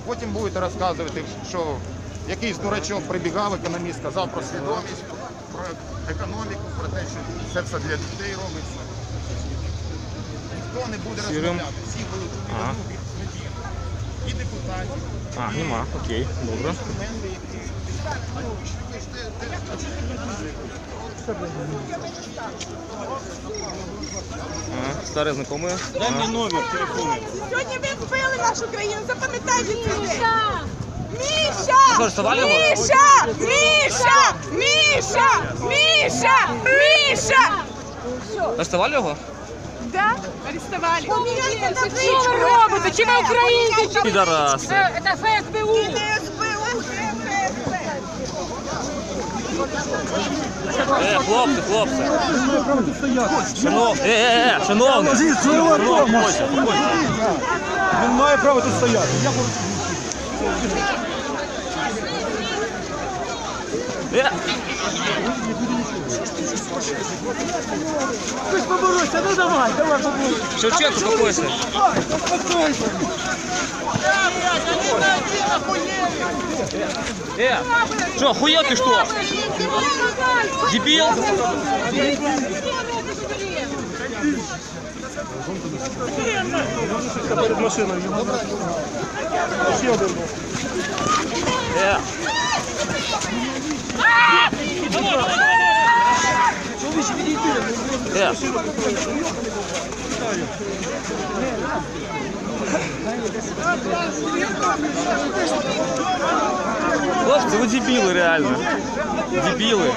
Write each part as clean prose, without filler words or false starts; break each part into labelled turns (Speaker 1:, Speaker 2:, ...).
Speaker 1: Потім будете розказувати, що якийсь дурачок прибігав, економіст, сказав про свідомість, про економіку, про те, що це все для дітей робиться. Ніхто не буде розмовляти, всі будуть і депутатів.
Speaker 2: А, нема, окей, добре. Старі знайомі.
Speaker 3: Дай мені номер телефону.
Speaker 4: Сьогодні ви вбили нашу країну, запам'ятайте це. Міша!
Speaker 2: Що, арестували його?
Speaker 4: Міша! Міша! Міша! Міша! Міша!
Speaker 2: Арестували його?
Speaker 4: Да, арестували. Поміняйте
Speaker 5: Що ви
Speaker 4: табличку.
Speaker 5: робите? Чи ви українці? Чи
Speaker 2: Підараси.
Speaker 5: це ФСБУ?
Speaker 4: Це СБУ, це ФСБ.
Speaker 2: Хлопці, хлопці. Шановний.
Speaker 3: Він має право тут стояти. Ти ж поборойся, ну давай, поборойся.
Speaker 2: Шевченко, успокойся. Что, охуел ты что? Дебил?
Speaker 3: Перед машиною. Ще один був.
Speaker 2: Хлопцы, вы дебилы реально. Дебилы.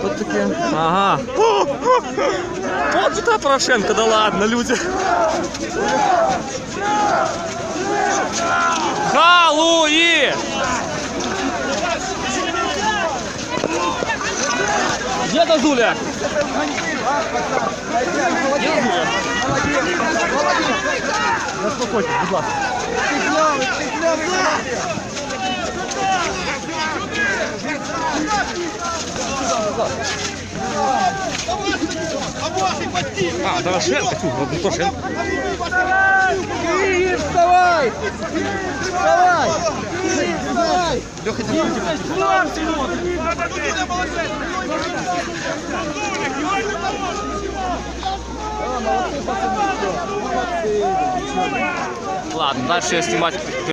Speaker 2: Вот такие. Ага. Вот это Порошенко, да ладно, люди. Халуи! Где Дазуля?
Speaker 3: Заспокойтесь, будь ласка.
Speaker 2: А, Дорошенко, фу, не Порошенко.
Speaker 3: Вставай! Вставай! Вставай!
Speaker 2: Ладно, дальше я снимать